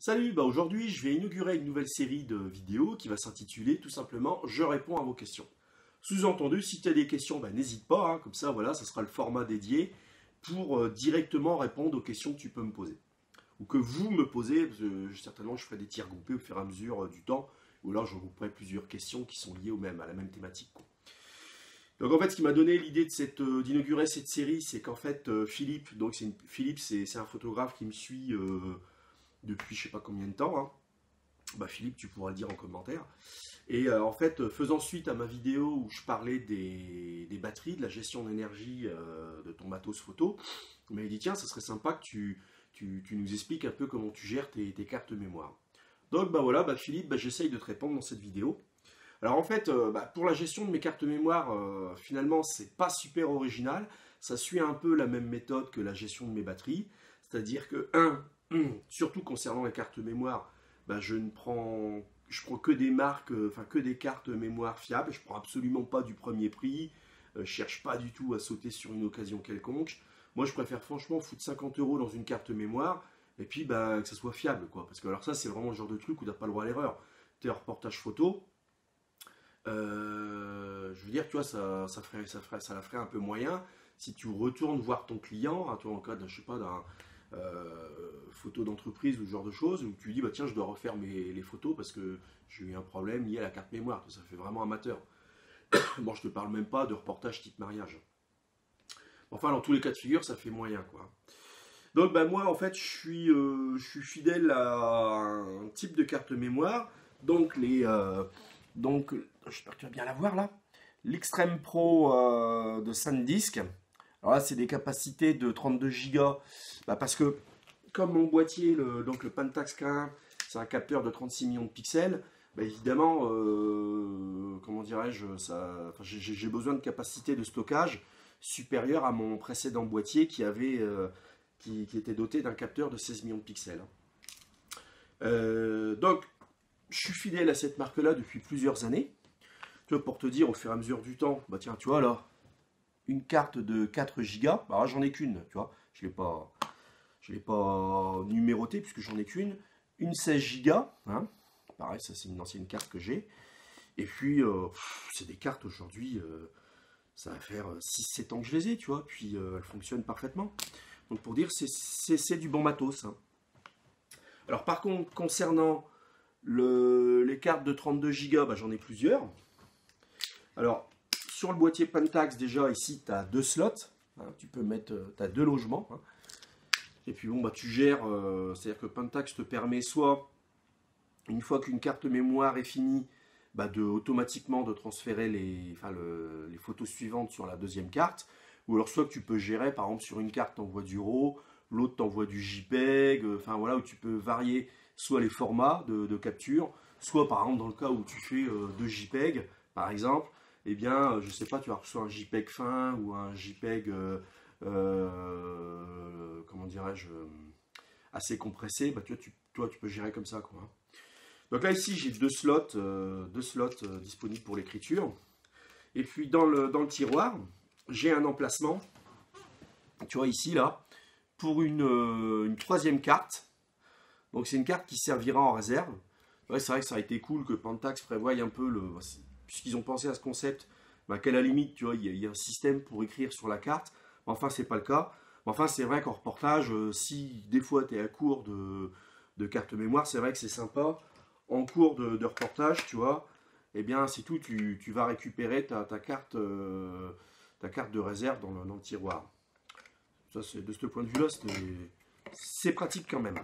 Salut, aujourd'hui je vais inaugurer une nouvelle série de vidéos qui va s'intituler tout simplement « Je réponds à vos questions ». Sous-entendu, si tu as des questions, n'hésite pas, comme ça voilà, ça sera le format dédié pour directement répondre aux questions que tu peux me poser. Ou que vous me posez, parce que certainement je ferai des tirs groupés au fur et à mesure du temps, ou alors je regrouperai plusieurs questions qui sont liées à la même thématique. Donc en fait, ce qui m'a donné l'idée d'inaugurer cette série, c'est qu'en fait Philippe, c'est un photographe qui me suit depuis je sais pas combien de temps. Philippe, tu pourras le dire en commentaire. Et en fait, faisant suite à ma vidéo où je parlais des batteries, de la gestion d'énergie de ton matos photo, il m'avait dit tiens, ça serait sympa que tu nous expliques un peu comment tu gères tes cartes mémoire. Donc Philippe, j'essaye de te répondre dans cette vidéo. Alors en fait, pour la gestion de mes cartes mémoire, finalement, c'est pas super original. Ça suit un peu la même méthode que la gestion de mes batteries. C'est-à-dire que, surtout concernant les cartes mémoire, je prends que des marques, que des cartes mémoire fiables. Je prends absolument pas du premier prix. Je cherche pas du tout à sauter sur une occasion quelconque. Moi, je préfère franchement foutre 50 € dans une carte mémoire et puis que ça soit fiable, quoi. Parce que alors ça, c'est vraiment le genre de truc où t'as pas le droit à l'erreur. T'es en reportage photo. Je veux dire, tu vois, ça la ferait un peu moyen si tu retournes voir ton client, toi en cas d'un, je sais pas, d'un photo d'entreprise ou ce genre de choses, où tu dis tiens, je dois refaire les photos parce que j'ai eu un problème lié à la carte mémoire. Ça fait vraiment amateur. Bon, je te parle même pas de reportage type mariage. Enfin, dans tous les cas de figure, ça fait moyen, quoi. Donc moi, en fait, je suis fidèle à un type de carte mémoire. Donc j'espère que tu vas bien la voir là. L'Extreme Pro de SanDisk. Alors là, c'est des capacités de 32 Go. Parce que, comme mon boîtier, le Pentax K1, c'est un capteur de 36 millions de pixels, évidemment, comment dirais-je, j'ai besoin de capacité de stockage supérieure à mon précédent boîtier qui était doté d'un capteur de 16 millions de pixels. Donc, je suis fidèle à cette marque-là depuis plusieurs années. Tu vois, pour te dire, au fur et à mesure du temps, tiens, tu vois là, une carte de 4 Go, j'en ai qu'une, tu vois, je l'ai pas numérotée puisque j'en ai qu'une. Une 16 Go, pareil, ça c'est une ancienne carte que j'ai. Et puis, c'est des cartes aujourd'hui, ça va faire 6-7 ans que je les ai, tu vois, puis elles fonctionnent parfaitement. Donc pour dire, c'est du bon matos. Alors par contre, concernant les cartes de 32 Go, j'en ai plusieurs. Alors, sur le boîtier Pentax, déjà, ici, tu as 2 slots. Tu peux mettre, tu as 2 logements. Et puis bon, tu gères, c'est-à-dire que Pentax te permet soit, une fois qu'une carte mémoire est finie, automatiquement de transférer les photos suivantes sur la deuxième carte, ou alors soit que tu peux gérer, par exemple sur une carte t'envoie du RAW, l'autre t'envoie du JPEG, où tu peux varier soit les formats de capture, soit par exemple dans le cas où tu fais 2 JPEG, par exemple, je sais pas, tu vas recevoir un JPEG fin ou un JPEG, comment dirais-je, assez compressé, toi tu peux gérer comme ça, quoi. Donc là ici j'ai deux slots disponibles pour l'écriture. Et puis dans le tiroir, j'ai un emplacement, tu vois ici là, pour une troisième carte. Donc c'est une carte qui servira en réserve. Ouais, c'est vrai que ça a été cool que Pentax prévoie un peu puisqu'ils ont pensé à ce concept, qu'à la limite, tu vois, il y a un système pour écrire sur la carte. Enfin, c'est pas le cas. Enfin, c'est vrai qu'en reportage, si des fois tu es à court de carte mémoire, c'est vrai que c'est sympa. En cours de reportage, tu vois, c'est tout, tu vas récupérer ta carte de réserve dans le tiroir. Ça, de ce point de vue-là, c'est pratique quand même.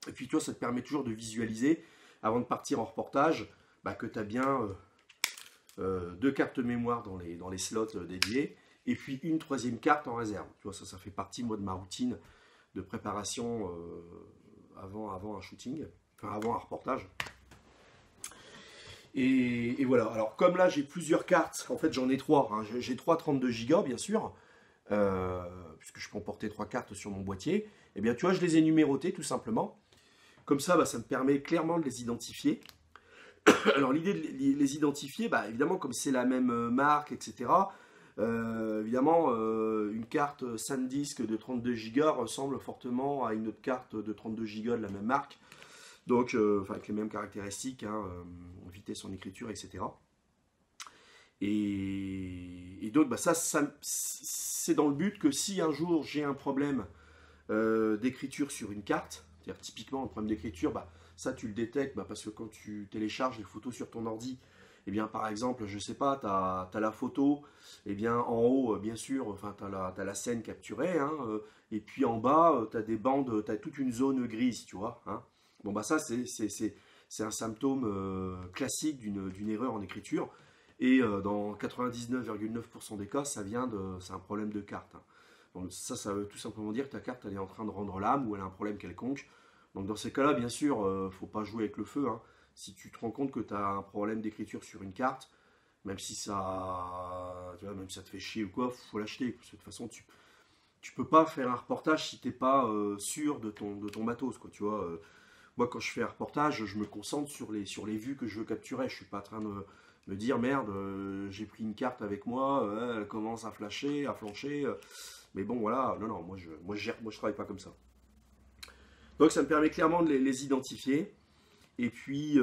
Et puis, toi, ça te permet toujours de visualiser, avant de partir en reportage, que tu as bien 2 cartes mémoire dans les slots dédiés, et puis une troisième carte en réserve. Tu vois, ça fait partie, moi, de ma routine de préparation avant un shooting. Avant un reportage. Et voilà. Alors, comme là, j'ai plusieurs cartes. En fait, j'en ai 3. J'ai 3 32 Go, bien sûr. Puisque je peux emporter 3 cartes sur mon boîtier. Tu vois, je les ai numérotées, tout simplement. Comme ça, ça me permet clairement de les identifier. Alors, l'idée de les identifier, évidemment, comme c'est la même marque, etc., Évidemment, une carte SanDisk de 32 Go ressemble fortement à une autre carte de 32 Go de la même marque, donc enfin, avec les mêmes caractéristiques, hein, vitesse en écriture, etc. Et donc bah, ça c'est dans le but que si un jour j'ai un problème d'écriture sur une carte, c'est-à-dire typiquement un problème d'écriture, bah, ça tu le détectes bah, parce que quand tu télécharges les photos sur ton ordi, eh bien, par exemple, je sais pas, tu as la photo, eh bien, en haut, bien sûr, enfin, tu as la scène capturée, hein, et puis en bas, tu as des bandes, tu as toute une zone grise, tu vois. Hein. Bon, bah ça, c'est un symptôme classique d'une erreur en écriture, et dans 99,9% des cas, c'est un problème de carte. Hein. Donc ça veut tout simplement dire que ta carte, elle est en train de rendre l'âme, ou elle a un problème quelconque. Donc dans ces cas-là, bien sûr, faut pas jouer avec le feu, hein. Si tu te rends compte que tu as un problème d'écriture sur une carte, même si ça, tu vois, même si ça te fait chier ou quoi, faut l'acheter. Parce que de toute façon, tu peux pas faire un reportage si t'es pas sûr de ton matos, quoi. Tu vois, moi, quand je fais un reportage, je me concentre sur les vues que je veux capturer. Je suis pas en train de me dire merde, j'ai pris une carte avec moi, elle commence à flasher, à flancher. Mais bon, voilà, non, moi je travaille pas comme ça. Donc ça me permet clairement de les identifier. Et puis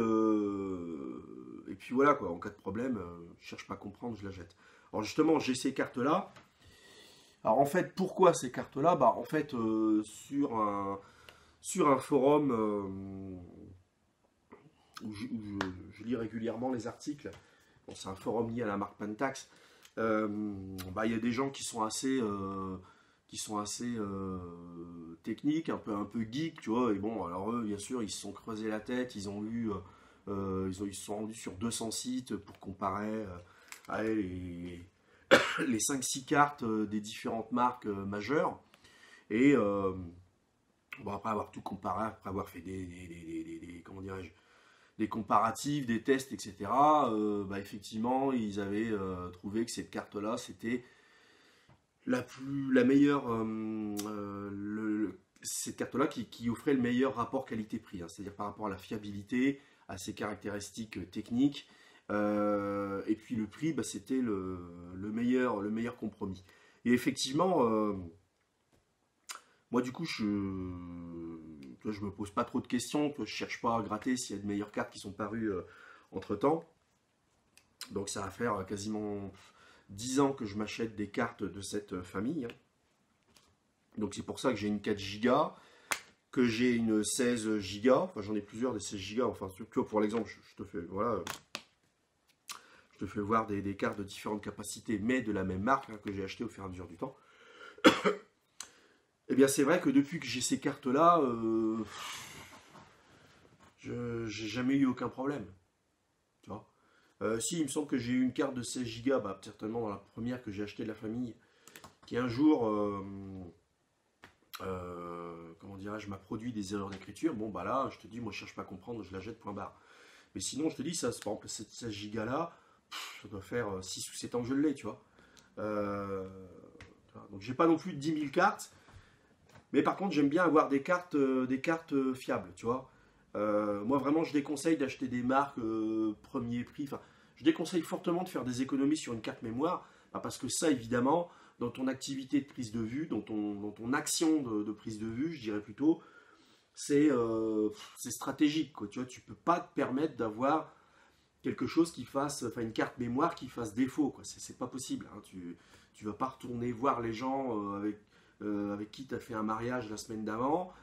voilà quoi, en cas de problème, je cherche pas à comprendre, je la jette. Alors justement, j'ai ces cartes-là. Alors en fait, pourquoi ces cartes-là? Bah en fait, sur un forum où je lis régulièrement les articles, bon, c'est un forum lié à la marque Pentax, bah, il y a des gens qui sont assez techniques, un peu geeks, tu vois. Et bon, alors eux, bien sûr, ils se sont creusés la tête, ils ont lu, ils se sont rendus sur 200 sites pour comparer les 5-6 cartes des différentes marques majeures. Et bon, après avoir tout comparé, après avoir fait comment dirais-je, des comparatifs, des tests, etc., bah, effectivement, ils avaient trouvé que cette carte-là, c'était la meilleure, cette carte-là qui offrait le meilleur rapport qualité-prix, hein, c'est-à-dire par rapport à la fiabilité, à ses caractéristiques techniques, et puis le prix, bah, c'était le meilleur compromis. Et effectivement, moi du coup, je me pose pas trop de questions, je cherche pas à gratter s'il y a de meilleures cartes qui sont parues entre-temps. Donc ça va faire quasiment 10 ans que je m'achète des cartes de cette famille. Hein. Donc c'est pour ça que j'ai une 4 Go, que j'ai une 16 Go, enfin j'en ai plusieurs des 16 Go, enfin tu vois, pour l'exemple, je te fais, voilà, je te fais voir des cartes de différentes capacités, mais de la même marque, hein, que j'ai acheté au fur et à mesure du temps. Et bien c'est vrai que depuis que j'ai ces cartes-là, j'ai jamais eu aucun problème. Tu vois. Si, il me semble que j'ai eu une carte de 16 Go, bah, certainement dans la première que j'ai achetée de la famille, qui un jour, comment dirais-je, m'a produit des erreurs d'écriture. Bon, bah là, je te dis, moi je cherche pas à comprendre, je la jette, point barre. Mais sinon, je te dis, ça, par exemple, cette 16 Go là, ça doit faire 6 ou 7 ans que je l'ai, tu vois. Donc j'ai pas non plus 10 000 cartes, mais par contre, j'aime bien avoir des cartes fiables, tu vois. Moi, vraiment, je déconseille d'acheter des marques premier prix. Enfin, je déconseille fortement de faire des économies sur une carte mémoire, parce que ça, évidemment, dans ton activité de prise de vue, dans ton action de prise de vue, je dirais plutôt, c'est stratégique, quoi. Tu vois, tu peux pas te permettre d'avoir quelque chose qui fasse, enfin une carte mémoire qui fasse défaut, quoi. C'est pas possible. Hein. Tu vas pas retourner voir les gens avec qui tu as fait un mariage la semaine d'avant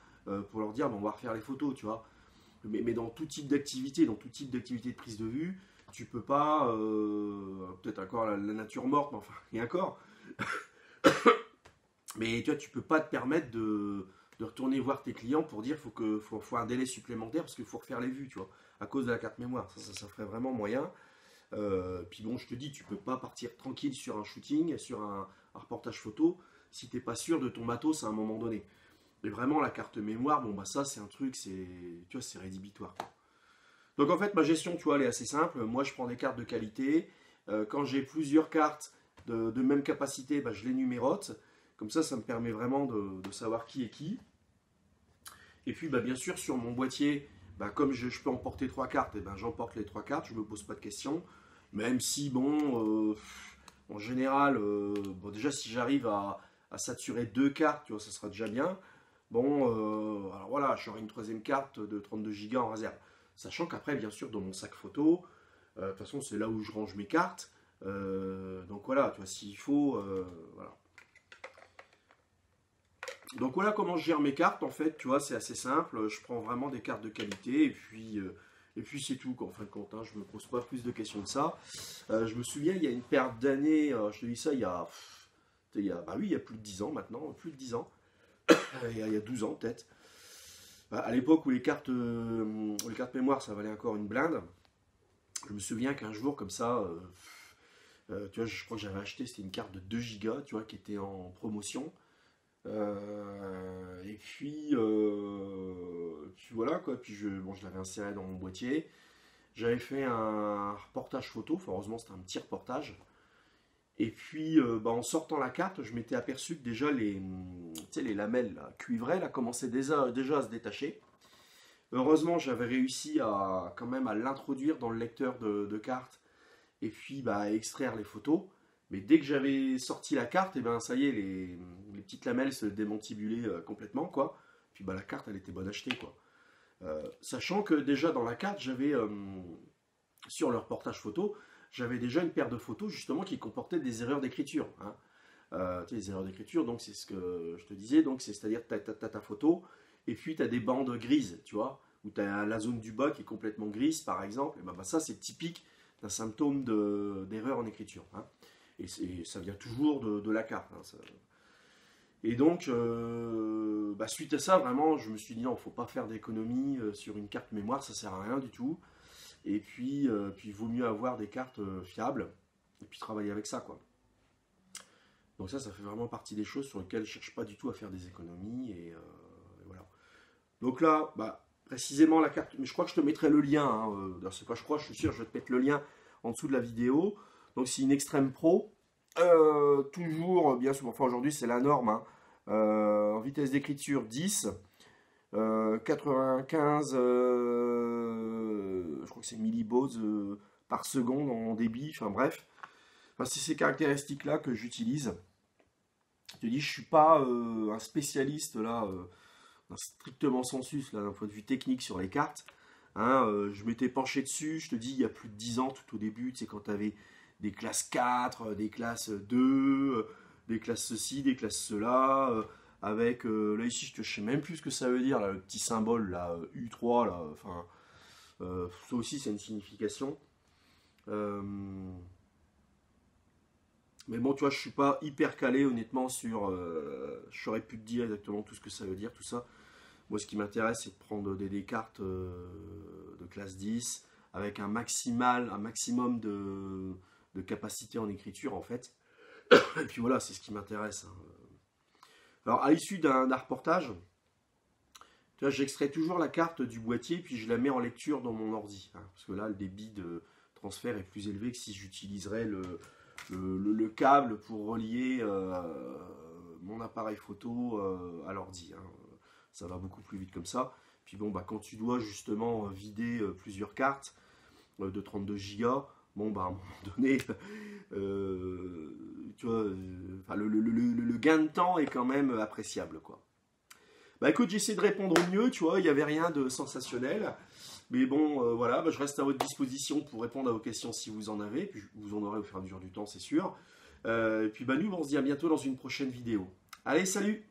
pour leur dire bon, on va refaire les photos, tu vois. Mais dans tout type d'activité, de prise de vue, tu peux pas, peut-être encore la nature morte, mais enfin, et encore. Mais tu vois, tu peux pas te permettre de retourner voir tes clients pour dire faut un délai supplémentaire parce qu'il faut refaire les vues, tu vois, à cause de la carte mémoire. Ça ferait vraiment moyen. Puis bon, je te dis, tu peux pas partir tranquille sur un shooting, sur un reportage photo, si t'es pas sûr de ton matos à un moment donné. Mais vraiment, la carte mémoire, bon bah ça c'est un truc, tu vois, c'est rédhibitoire. Donc en fait, ma gestion, tu vois, elle est assez simple. Moi, je prends des cartes de qualité. Quand j'ai plusieurs cartes de même capacité, bah, je les numérote. Comme ça me permet vraiment de savoir qui est qui. Et puis, bah, bien sûr, sur mon boîtier, bah, comme je peux emporter 3 cartes, et ben, j'emporte les 3 cartes, je ne me pose pas de questions. Même si, bon, En général, bon, déjà si j'arrive à saturer 2 cartes, tu vois, ça sera déjà bien. Bon, alors voilà, j'aurai une troisième carte de 32 Go en réserve. Sachant qu'après, bien sûr, dans mon sac photo, de toute façon, c'est là où je range mes cartes. Donc voilà, tu vois, s'il faut, voilà. Donc voilà comment je gère mes cartes, en fait, tu vois, c'est assez simple. Je prends vraiment des cartes de qualité et puis c'est tout, quoi, en fin de compte. Hein, je ne me pose pas plus de questions que ça. Je me souviens, il y a une paire d'années, je te dis ça, bah oui, il y a plus de 10 ans maintenant, plus de 10 ans. Il y a 12 ans peut-être. Bah, à l'époque où les cartes mémoire, ça valait encore une blinde. Je me souviens qu'un jour, comme ça, tu vois, je crois que j'avais acheté, c'était une carte de 2 Go, tu vois, qui était en promotion. Puis voilà quoi, puis je l'avais inséré dans mon boîtier. J'avais fait un reportage photo, enfin, heureusement c'était un petit reportage. Et puis bah, en sortant la carte, je m'étais aperçu que déjà tu sais, les lamelles là, cuivrées là, commençaient déjà à se détacher. Heureusement j'avais réussi quand même à l'introduire dans le lecteur de cartes et puis bah, à extraire les photos. Mais dès que j'avais sorti la carte, et ben ça y est, les petites lamelles se démantibulaient complètement, quoi. Puis bah la carte, elle était bonne à acheter, quoi. Sachant que déjà dans la carte, j'avais sur le reportage photo, j'avais déjà une paire de photos justement qui comportaient des erreurs d'écriture. Hein. Tu sais, les erreurs d'écriture, donc c'est ce que je te disais, donc c'est-à-dire que tu as ta photo et puis tu as des bandes grises, tu vois, où tu as la zone du bas qui est complètement grise, par exemple. Et bah, ça, c'est typique d'un symptôme d'erreur en écriture. Hein. Et ça vient toujours de la carte. Hein, ça. Et donc, bah, suite à ça, vraiment, je me suis dit non, il ne faut pas faire d'économie sur une carte mémoire, ça ne sert à rien du tout. Et puis, il vaut mieux avoir des cartes fiables et puis travailler avec ça, quoi. Donc ça fait vraiment partie des choses sur lesquelles je ne cherche pas du tout à faire des économies. Et voilà. Donc là, bah, précisément la carte, mais je crois que je te mettrai le lien. Hein, c'est pas, je suis sûr, je vais te mettre le lien en dessous de la vidéo. Donc c'est une Extreme Pro. Toujours, bien sûr, enfin aujourd'hui c'est la norme. Hein, en vitesse d'écriture 10. 95, je crois que c'est millibaud par seconde en débit. Enfin bref. Enfin, c'est ces caractéristiques-là que j'utilise. Je te dis, je ne suis pas un spécialiste là, strictement sensus, là, d'un point de vue technique sur les cartes. Hein, je m'étais penché dessus, je te dis, il y a plus de 10 ans, tout au début, tu sais, quand tu avais des classes 4, des classes 2, des classes ceci, des classes cela, avec, là ici, je ne sais même plus ce que ça veut dire, là, le petit symbole, là, U3, là, enfin, ça aussi, c'est une signification. Mais bon, tu vois, je suis pas hyper calé, honnêtement, sur... je saurais pu te dire exactement tout ce que ça veut dire, tout ça. Moi, ce qui m'intéresse, c'est de prendre des cartes de classe 10 avec un maximum de capacité en écriture, en fait. Et puis voilà, c'est ce qui m'intéresse. Hein. Alors, à l'issue d'un reportage, tu vois, j'extrais toujours la carte du boîtier, puis je la mets en lecture dans mon ordi. Hein, parce que là, le débit de transfert est plus élevé que si j'utiliserais le câble pour relier mon appareil photo à l'ordi. Hein. Ça va beaucoup plus vite comme ça. Puis bon, bah, quand tu dois justement vider plusieurs cartes de 32 Go, bon, bah, à un moment donné, tu vois, le gain de temps est quand même appréciable, quoi. Bah écoute, j'essaie de répondre au mieux, tu vois, il n'y avait rien de sensationnel. Mais bon, voilà, bah, je reste à votre disposition pour répondre à vos questions si vous en avez. Puis vous en aurez au fur et à mesure du temps, c'est sûr. Et puis bah, nous, on se dit à bientôt dans une prochaine vidéo. Allez, salut!